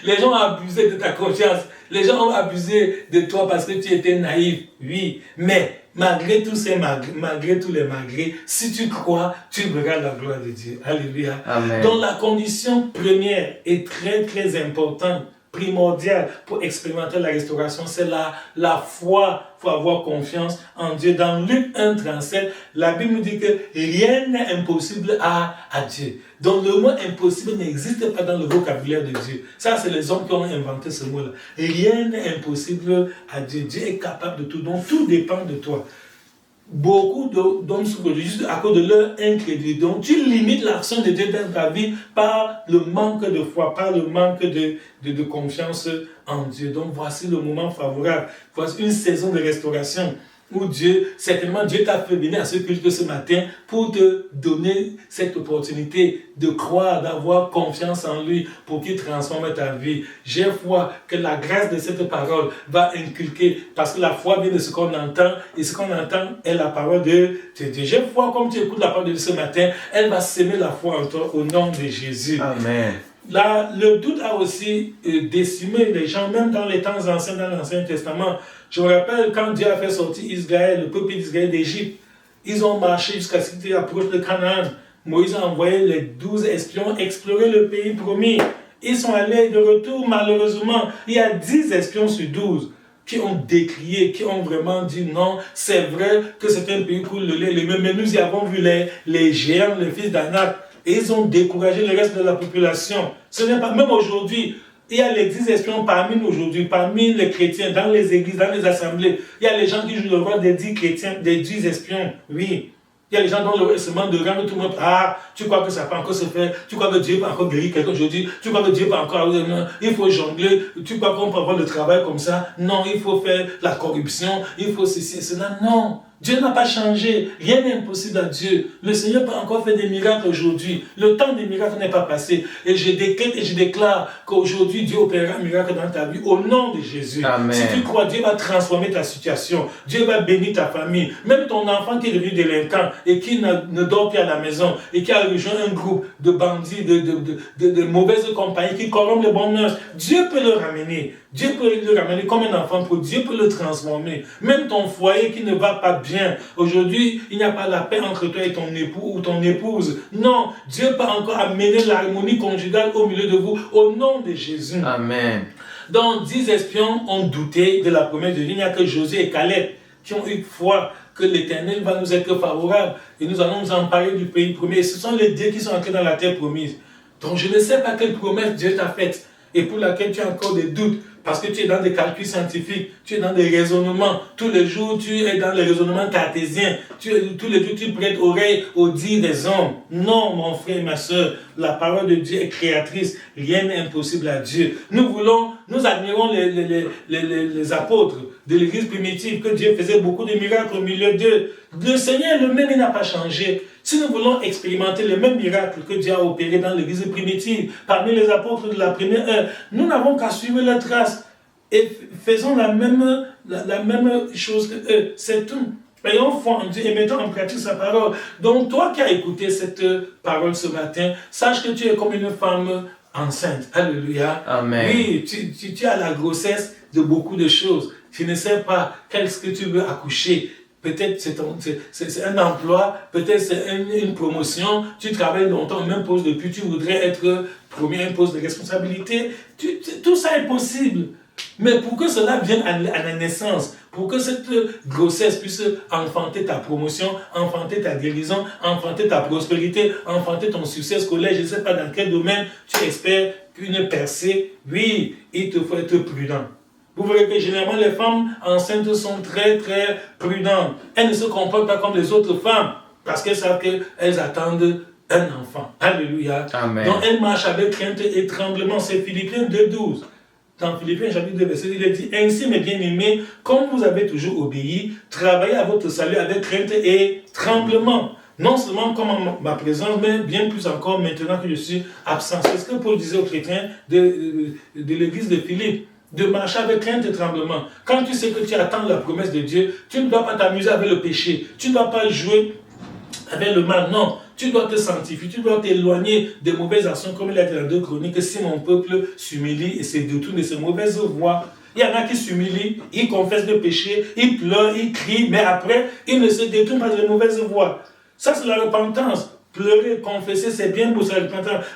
les gens ont abusé de ta confiance, les gens ont abusé de toi parce que tu étais naïf. Oui, mais malgré tous ces malgré tous les malgrés, si tu crois, tu verras la gloire de Dieu. Alléluia. Amen. Donc la condition première est très très importante, primordiale pour expérimenter la restauration, c'est la foi. Il faut avoir confiance en Dieu. Dans Luc 1,37, la Bible nous dit que rien n'est impossible à Dieu. Donc le mot impossible n'existe pas dans le vocabulaire de Dieu. Ça, c'est les hommes qui ont inventé ce mot-là. Rien n'est impossible à Dieu. Dieu est capable de tout. Donc tout dépend de toi. Beaucoup d'hommes souffrent juste à cause de leur incrédulité. Donc tu limites l'action de Dieu dans ta vie par le manque de foi, par le manque de confiance en Dieu. Donc voici le moment favorable. Voici une saison de restauration où certainement Dieu t'a fait venir à ce culte ce matin pour te donner cette opportunité de croire, d'avoir confiance en lui pour qu'il transforme ta vie. J'ai foi que la grâce de cette parole va inculquer, parce que la foi vient de ce qu'on entend, et ce qu'on entend est la parole de Dieu. J'ai foi, comme tu écoutes la parole de Dieu ce matin, elle va s'aimer la foi en toi au nom de Jésus. Amen. Là, le doute a aussi décimé les gens, même dans les temps anciens, dans l'Ancien Testament. Je me rappelle quand Dieu a fait sortir Israël, le peuple d'Israël d'Égypte, ils ont marché jusqu'à ce qu'ils approchent de Canaan. Moïse a envoyé les 12 espions explorer le pays promis. Ils sont allés de retour, malheureusement. Il y a 10 espions sur 12 qui ont décrié, qui ont vraiment dit non, c'est vrai que c'est un pays pour le lait, mais nous y avons vu les géants, les fils d'Anak. Et ils ont découragé le reste de la population. Ce n'est pas, même aujourd'hui, il y a les 10 espions parmi nous aujourd'hui, parmi les chrétiens, dans les églises, dans les assemblées. Il y a les gens qui jouent le rôle des 10 chrétiens, des 10 espions, oui. Il y a les gens dont le seulement de rendre tout le monde, tu crois que ça peut encore se faire, tu crois que Dieu peut encore guérir quelqu'un aujourd'hui, tu crois que Dieu peut encore, il faut jongler, tu crois qu'on peut avoir le travail comme ça, non, il faut faire la corruption, il faut ceci et cela, non. Dieu n'a pas changé, rien n'est impossible à Dieu. Le Seigneur peut encore faire des miracles aujourd'hui. Le temps des miracles n'est pas passé. Et je décrète et je déclare qu'aujourd'hui Dieu opérera un miracle dans ta vie au nom de Jésus. Amen. Si tu crois, Dieu va transformer ta situation. Dieu va bénir ta famille. Même ton enfant qui est devenu délinquant et qui ne dort plus à la maison et qui a rejoint un groupe de bandits, de mauvaises compagnies qui corrompent les bonnes mœurs, Dieu peut le ramener. Dieu peut le ramener comme un enfant pour Dieu peut le transformer. Même ton foyer qui ne va pas bien. Aujourd'hui, il n'y a pas la paix entre toi et ton époux ou ton épouse. Non, Dieu peut encore amener l'harmonie conjugale au milieu de vous au nom de Jésus. Amen. Donc, 10 espions ont douté de la promesse de Dieu. Il n'y a que Josué et Caleb qui ont eu foi que l'Éternel va nous être favorable et nous allons nous emparer du pays promis. Et ce sont les dieux qui sont entrés dans la terre promise. Donc je ne sais pas quelle promesse Dieu t'a faite et pour laquelle tu as encore des doutes. Parce que tu es dans des calculs scientifiques, tu es dans des raisonnements. Tous les jours, tu es dans les raisonnements cartésiens. Tous les jours, tu prêtes oreille aux dires des hommes. Non, mon frère et ma soeur, la parole de Dieu est créatrice. Rien n'est impossible à Dieu. Nous admirons les apôtres de l'église primitive, que Dieu faisait beaucoup de miracles au milieu d'eux. Le Seigneur lui-même, il n'a pas changé. Si nous voulons expérimenter les mêmes miracles que Dieu a opérés dans l'église primitive, parmi les apôtres de la première heure, nous n'avons qu'à suivre leurs traces et faisons la même chose que eux. C'est tout. Ayons foi en Dieu et mettons en pratique sa parole. Donc, toi qui as écouté cette parole ce matin, sache que tu es comme une femme enceinte. Alléluia. Amen. Oui, tu as la grossesse de beaucoup de choses. Tu ne sais pas qu'est-ce que tu veux accoucher. Peut-être c'est un emploi, peut-être c'est une promotion, tu travailles longtemps au même poste depuis, tu voudrais être promu à un poste de responsabilité. Tout ça est possible. Mais pour que cela vienne à la naissance, pour que cette grossesse puisse enfanter ta promotion, enfanter ta guérison, enfanter ta prospérité, enfanter ton succès scolaire, je ne sais pas dans quel domaine tu espères une percée, oui, il te faut être prudent. Vous verrez que généralement les femmes enceintes sont très très prudentes. Elles ne se comportent pas comme les autres femmes parce qu'elles savent qu'elles attendent un enfant. Alléluia. Amen. Donc elles marchent avec crainte et tremblement. C'est Philippiens 2,12. Dans Philippiens chapitre 2, verset 2, il est dit: ainsi, mes bien-aimés, comme vous avez toujours obéi, travaillez à votre salut avec crainte et tremblement. Non seulement comme en ma présence, mais bien plus encore maintenant que je suis absent. C'est ce que Paul disait aux chrétiens de l'église de Philippe. De marcher avec crainte et tremblement. Quand tu sais que tu attends la promesse de Dieu, tu ne dois pas t'amuser avec le péché. Tu ne dois pas jouer avec le mal. Non, tu dois te sanctifier. Tu dois t'éloigner des mauvaises actions, comme il a dit dans 2 Chroniques. Si mon peuple s'humilie et se détourne de ses mauvaises voies. Il y en a qui s'humilient, ils confessent le péché, ils pleurent, ils crient, mais après, ils ne se détournent pas des mauvaises voies. Ça, c'est la repentance. Pleurer, confesser, c'est bien pour ça,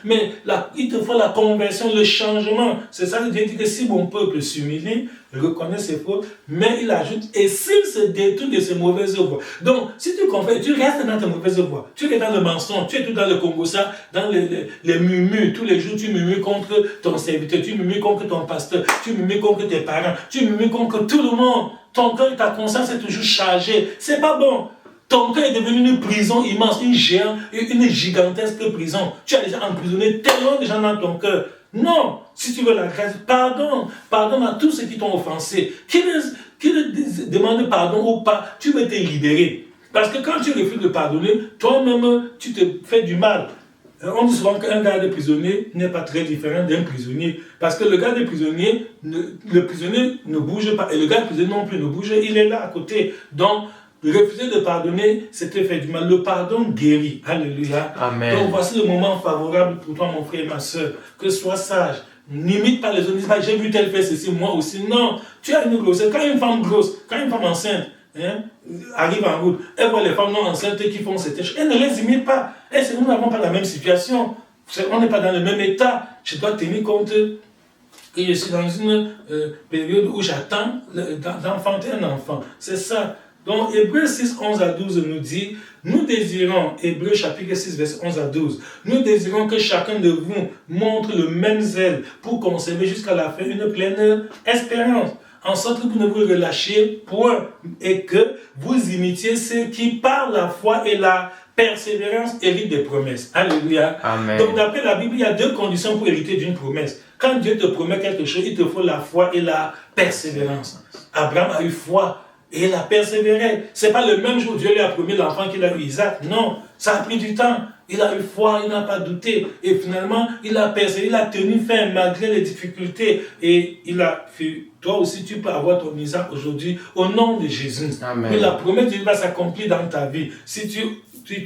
mais il te faut la conversion, le changement. C'est ça que Dieu dit que si mon peuple s'humilie, reconnaît ses fautes, mais il ajoute, et s'il se détourne de ses mauvaises voies. Donc, si tu confesses, tu restes dans tes mauvaises voies. Tu es dans le mensonge, tu es tout dans le Congossa, dans les murmures. Tous les jours, tu murmures contre ton serviteur, tu murmures contre ton pasteur, tu murmures contre tes parents, tu murmures contre tout le monde. Ton cœur et ta conscience est toujours chargée. C'est pas bon. Ton cœur est devenu une prison immense, une gigantesque prison. Tu as déjà emprisonné tellement de gens dans ton cœur. Non, si tu veux la grâce, pardonne à tous ceux qui t'ont offensé. Qu'ils demandent pardon ou pas, tu veux te libérer. Parce que quand tu refuses de pardonner, toi-même, tu te fais du mal. On dit souvent qu'un garde prisonnier n'est pas très différent d'un prisonnier. Parce que le garde prisonnier, le prisonnier ne bouge pas. Et le garde prisonnier non plus ne bouge, il est là à côté. Donc, refuser de pardonner, c'était faire du mal. Le pardon guérit. Alléluia. Amen. Donc voici le moment favorable pour toi, mon frère et ma soeur. Que sois sage. N'imite pas les autres. Dis pas, j'ai vu tel faire ceci, moi aussi. Non. Tu as une grossesse. Quand une femme grosse, quand une femme enceinte arrive en route, elle voit les femmes non enceintes qui font cette choses. Elle ne les imite pas. Et nous n'avons pas la même situation. On n'est pas dans le même état. Je dois tenir compte que je suis dans une période où j'attends d'enfanter un enfant. C'est ça. Donc, Hébreux 6, 11 à 12 nous dit, nous désirons, Hébreux chapitre 6, verset 11 à 12, nous désirons que chacun de vous montre le même zèle pour conserver jusqu'à la fin une pleine espérance, en sorte que vous ne vous relâchiez point, et que vous imitiez ceux qui, par la foi et la persévérance, héritent des promesses. Alléluia. Amen. Donc, d'après la Bible, il y a 2 conditions pour hériter d'une promesse. Quand Dieu te promet quelque chose, il te faut la foi et la persévérance. Abraham a eu foi. Et il a persévéré. Ce n'est pas le même jour où Dieu lui a promis l'enfant qu'il a eu, Isaac. Non, ça a pris du temps. Il a eu foi, il n'a pas douté. Et finalement, il a persévéré, il a tenu ferme malgré les difficultés. Et il a fait. Toi aussi, tu peux avoir ton Isaac aujourd'hui au nom de Jésus. Amen. Mais la promesse de Dieu va s'accomplir dans ta vie. Si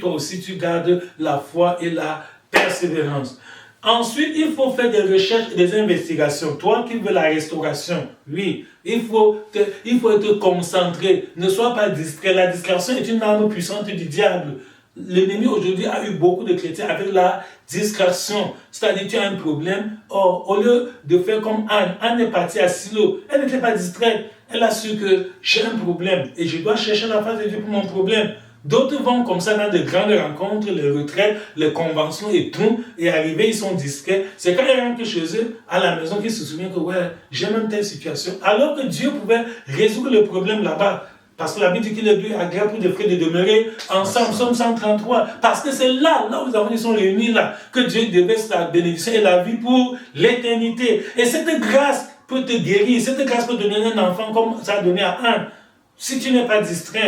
toi aussi, tu gardes la foi et la persévérance. Ensuite, il faut faire des recherches et des investigations. Toi qui veux la restauration, oui, il faut être concentré. Ne sois pas distrait. La distraction est une arme puissante du diable. L'ennemi aujourd'hui a eu beaucoup de chrétiens avec la distraction. C'est-à-dire, tu as un problème. Or, au lieu de faire comme Anne est partie à Silo. Elle n'était pas distraite. Elle a su que j'ai un problème et je dois chercher la face de Dieu pour mon problème. D'autres vont comme ça dans de grandes rencontres, les retraites, les conventions et tout, et arrivés, ils sont discrets. C'est quand ils rentrent chez eux, à la maison, qu'ils se souviennent que ouais, j'ai même telle situation. Alors que Dieu pouvait résoudre le problème là-bas. Parce que la Bible dit qu'il est plus agréable pour des frères de demeurer ensemble, Psaume 133. Parce que c'est là où les enfants sont réunis là, que Dieu déverse la bénédiction et la vie pour l'éternité. Et cette grâce peut te guérir, cette grâce peut te donner un enfant comme ça a donné à un. Si tu n'es pas distrait.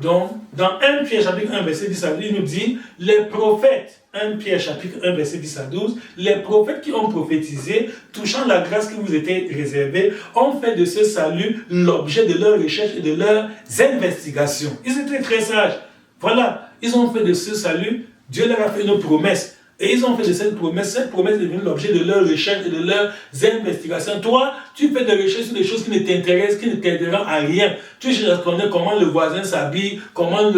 Donc, dans 1 Pierre chapitre 1, verset 10 à 12, il nous dit, les prophètes, 1 Pierre chapitre 1, verset 10 à 12, les prophètes qui ont prophétisé, touchant la grâce qui vous était réservée, ont fait de ce salut l'objet de leurs recherches et de leurs investigations. Ils étaient très sages. Voilà, ils ont fait de ce salut, Dieu leur a fait une promesse. Et ils ont fait de cette promesse est devenue l'objet de leurs recherches et de leurs investigations. Toi, tu fais des recherches sur des choses qui ne t'intéressent, qui ne t'aideront à rien. Tu cherches à connaître comment le voisin s'habille, comment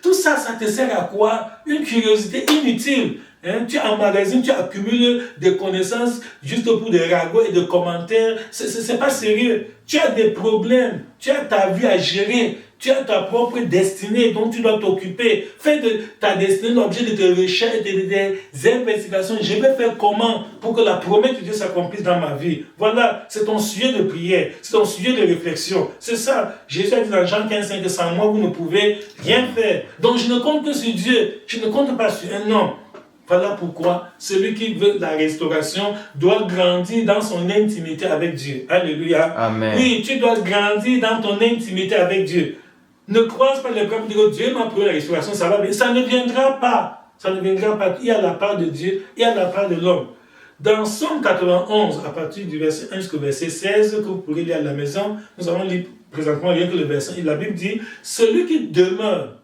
Tout ça, ça te sert à quoi? Une curiosité inutile. Hein? Tu emmagasines, tu accumules des connaissances juste pour des ragots et des commentaires. C'est pas sérieux. Tu as des problèmes. Tu as ta vie à gérer. Tu as ta propre destinée dont tu dois t'occuper. Fais de ta destinée l'objet de tes recherches et de tes investigations. Je vais faire comment pour que la promesse de Dieu s'accomplisse dans ma vie. Voilà, c'est ton sujet de prière, c'est ton sujet de réflexion. C'est ça. Jésus a dit dans Jean 15, 5 que sans moi, vous ne pouvez rien faire. Donc je ne compte que sur Dieu. Je ne compte pas sur un homme. Voilà pourquoi celui qui veut la restauration doit grandir dans son intimité avec Dieu. Alléluia. Amen. Oui, tu dois grandir dans ton intimité avec Dieu. Ne croise pas les problèmes, dire Dieu m'a pris la restauration, ça va bien. Ça ne viendra pas. Ça ne viendra pas. Il y a la part de Dieu, il y a la part de l'homme. Dans Psaume 91, à partir du verset 1 jusqu'au verset 16, que vous pourrez lire à la maison, nous allons lire présentement rien que le verset. Et la Bible dit, celui qui demeure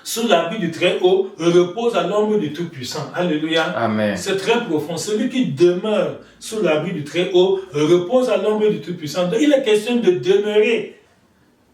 sous l'abri du Très-Haut repose à l'ombre du Tout-Puissant. Alléluia. Amen. C'est très profond. Celui qui demeure sous l'abri du Très-Haut repose à l'ombre du Tout-Puissant. Donc, il est question de demeurer.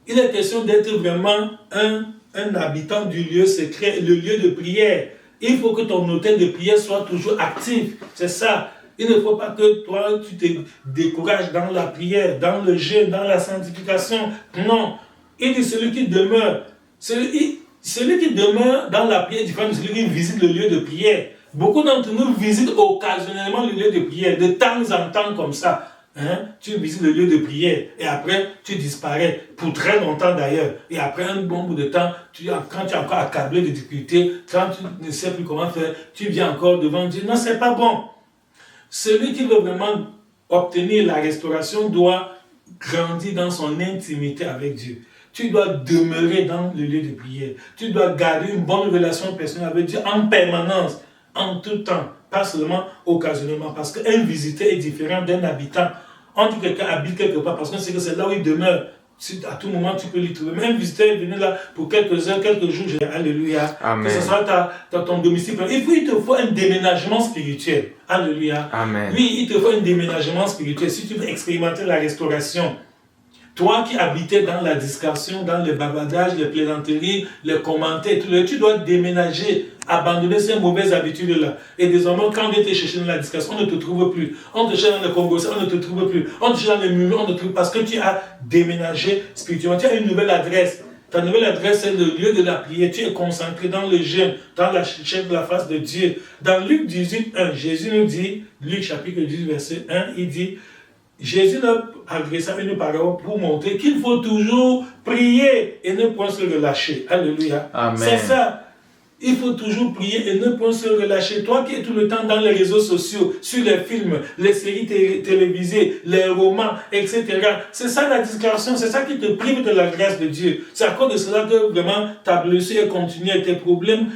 Il est question d'être vraiment un habitant du lieu secret, le lieu de prière. Il faut que ton hôtel de prière soit toujours actif. C'est ça. Il ne faut pas que toi, tu te décourages dans la prière, dans le jeûne, dans la sanctification. Non. Il dit celui qui demeure. Celui qui demeure dans la prière est différent de celui qui visite le lieu de prière. Beaucoup d'entre nous visitent occasionnellement le lieu de prière, de temps en temps comme ça. Hein? Tu visites le lieu de prière et après tu disparais pour très longtemps d'ailleurs. Et après un bon bout de temps, quand tu es encore accablé de difficultés, quand tu ne sais plus comment faire, tu viens encore devant Dieu. Non, c'est pas bon. Celui qui veut vraiment obtenir la restauration doit grandir dans son intimité avec Dieu. Tu dois demeurer dans le lieu de prière. Tu dois garder une bonne relation personnelle avec Dieu en permanence, en tout temps, pas seulement occasionnellement. Parce qu'un visiteur est différent d'un habitant. On dit que quelqu'un habite quelque part parce qu'on sait que c'est là où il demeure. À tout moment, tu peux l'y trouver. Même un visiteur est venu là pour quelques heures, quelques jours. Alléluia. Amen. Que ce soit ton domicile. Et puis, il te faut un déménagement spirituel. Alléluia. Amen. Oui, il te faut un déménagement spirituel. Si tu veux expérimenter la restauration, toi qui habitais dans la discussion, dans le bavardage, les plaisanteries, les commentaires, tu dois déménager, abandonner ces mauvaises habitudes-là. Et désormais, quand on vient te chercher dans la discussion, on ne te trouve plus. On te cherche dans le Congo, on ne te trouve plus. On te cherche dans les murmures, on ne te trouve pas. Parce que tu as déménagé spirituellement. Tu as une nouvelle adresse. Ta nouvelle adresse, c'est le lieu de la prière. Tu es concentré dans le jeûne, dans la recherche de la face de Dieu. Dans Luc 18, 1, Jésus nous dit, Luc chapitre 18, verset 1, il dit, Jésus a adressé une parole pour montrer qu'il faut toujours prier et ne point se relâcher. Alléluia. Amen. C'est ça. Il faut toujours prier et ne point se relâcher. Toi qui es tout le temps dans les réseaux sociaux, sur les films, les séries télévisées, les romans, etc. C'est ça la discrétion, c'est ça qui te prive de la grâce de Dieu. C'est à cause de cela que vraiment ta blessure continue et tes problèmes.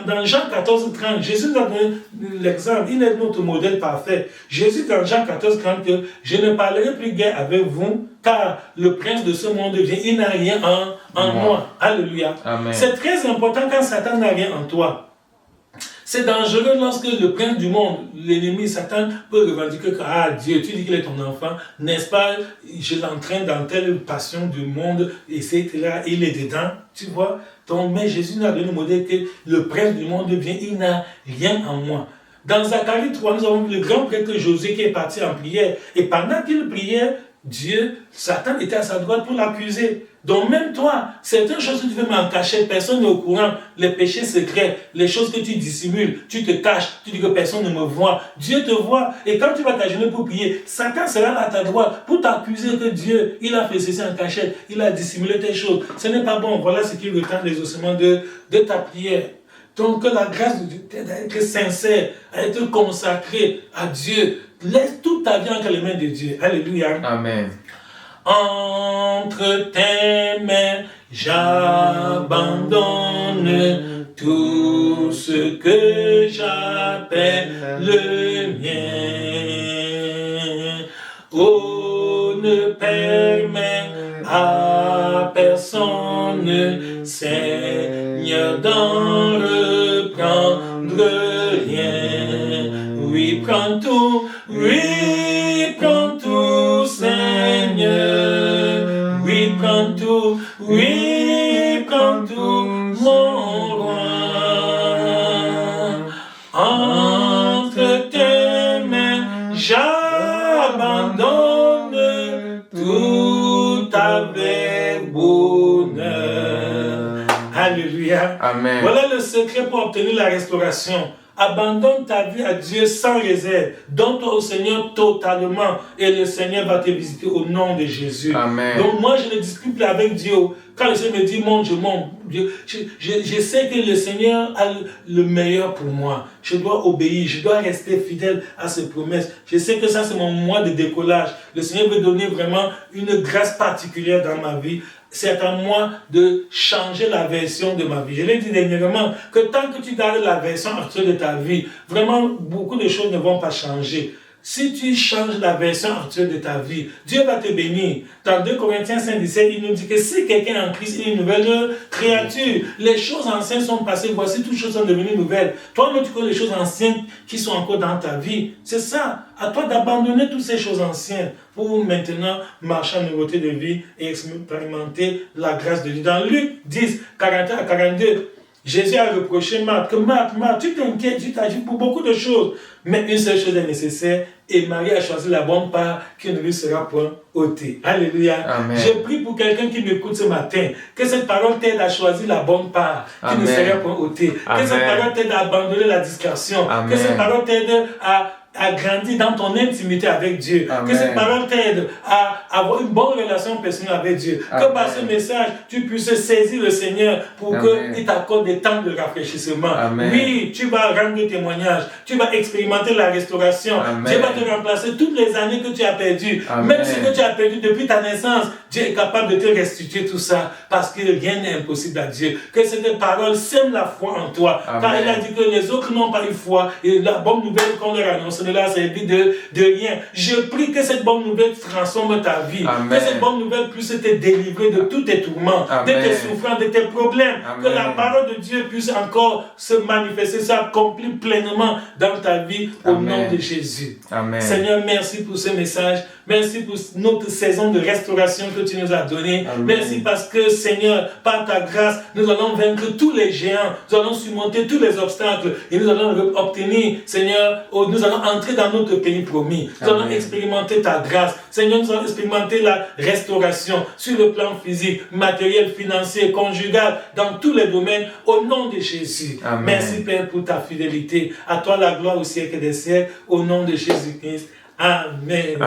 Dans Jean 14, 30, Jésus nous a donné l'exemple. Il est notre modèle parfait. Jésus dans Jean 14, 30, que je ne parlerai plus guère avec vous, car le prince de ce monde vient, il n'a rien en moi. Alléluia. Amen. C'est très important quand Satan n'a rien en toi. C'est dangereux lorsque le prince du monde, l'ennemi Satan, peut revendiquer que Dieu, tu dis qu'il est ton enfant, n'est-ce pas, je l'entraîne dans telle passion du monde, etc. Il est dedans, tu vois. Donc, mais Jésus nous a donné le modèle que le prince du monde vient, il n'a rien en moi. Dans Zacharie 3, nous avons vu le grand prêtre Josué qui est parti en prière. Et pendant qu'il priait, Dieu, Satan était à sa droite pour l'accuser. Donc même toi, certaines choses que tu fais en cachette, personne n'est au courant. Les péchés secrets, les choses que tu dissimules, tu te caches, tu dis que personne ne me voit. Dieu te voit. Et quand tu vas t'agenouiller pour prier, Satan sera à ta droite pour t'accuser que Dieu, il a fait ceci en cachette, il a dissimulé tes choses. Ce n'est pas bon. Voilà ce qui retend l'exaucement de ta prière. Donc que la grâce de Dieu t'aide à être sincère, à être consacré à Dieu. Laisse toute ta vie entre les mains de Dieu. Alléluia. Amen. Entre tes mains, j'abandonne tout ce que j'appelle le mien. Oh, ne permets à personne, Seigneur, d'en reprendre rien. Oui, prends tout, Seigneur. Oui, prends tout, mon roi. Entre tes mains, j'abandonne tout avec bonheur. Alléluia. Amen. Voilà le secret pour obtenir la restauration. Abandonne ta vie à Dieu sans réserve. Donne-toi au Seigneur totalement. Et le Seigneur va te visiter au nom de Jésus. Amen. Donc moi, je ne discute plus avec Dieu. Quand le Seigneur me dit monte, je monte. Je sais que le Seigneur a le meilleur pour moi. Je dois obéir. Je dois rester fidèle à ses promesses. Je sais que ça, c'est mon mois de décollage. Le Seigneur veut donner vraiment une grâce particulière dans ma vie. C'est à moi de changer la version de ma vie. Je l'ai dit dernièrement, que tant que tu gardes la version actuelle de ta vie, vraiment, beaucoup de choses ne vont pas changer. Si tu changes la version actuelle de ta vie, Dieu va te bénir. Dans 2 Corinthiens 5,17, il nous dit que si quelqu'un est en Christ, il est une nouvelle créature. Les choses anciennes sont passées, voici toutes choses sont devenues nouvelles. Toi-même, tu connais les choses anciennes qui sont encore dans ta vie. C'est ça. À toi d'abandonner toutes ces choses anciennes pour maintenant marcher en nouveauté de vie et expérimenter la grâce de Dieu. Dans Luc 10, 41 à 42, Jésus a reproché Marthe, que Marthe, tu t'inquiètes, tu t'agites pour beaucoup de choses. Mais une seule chose est nécessaire, et Marie a choisi la bonne part qui ne lui sera point ôtée. Alléluia. Amen. Je prie pour quelqu'un qui m'écoute ce matin, que cette parole t'aide à choisir la bonne part qui Amen. ne sera point ôtée. Amen. Que cette parole t'aide à abandonner la discrétion. Amen. Que cette parole t'aide à grandir dans ton intimité avec Dieu. Amen. Que cette parole t'aide à avoir une bonne relation personnelle avec Dieu. Amen. Que par ce message, tu puisses saisir le Seigneur pour qu'il t'accorde des temps de rafraîchissement. Amen. Oui, tu vas rendre témoignage. Tu vas expérimenter la restauration. Amen. Dieu va te remplacer toutes les années que tu as perdues. Amen. Même ce que tu as perdu depuis ta naissance, Dieu est capable de te restituer tout ça parce que rien n'est impossible à Dieu. Que cette parole sème la foi en toi. Amen. Car il a dit que les autres n'ont pas eu foi et la bonne nouvelle qu'on leur annonce ne leur a servi de rien. Je prie que cette bonne nouvelle transforme ta vie. Amen. Que cette bonne nouvelle puisse te délivrer de tous tes tourments, Amen. de tes souffrances, de tes problèmes. Amen. Que la parole de Dieu puisse encore se manifester, s'accomplir pleinement dans ta vie au Amen. nom de Jésus. Amen. Seigneur, merci pour ce message. Merci pour notre saison de restauration que tu nous as donnée. Amen. Merci parce que, Seigneur, par ta grâce, nous allons vaincre tous les géants. Nous allons surmonter tous les obstacles. Et nous allons obtenir, Seigneur, nous allons entrer dans notre pays promis. Nous allons expérimenter ta grâce. Seigneur, nous allons expérimenter la restauration sur le plan physique, matériel, financier, conjugal, dans tous les domaines, au nom de Jésus. Amen. Merci, Père, pour ta fidélité. À toi la gloire au siècle des siècles, au nom de Jésus-Christ. Amen.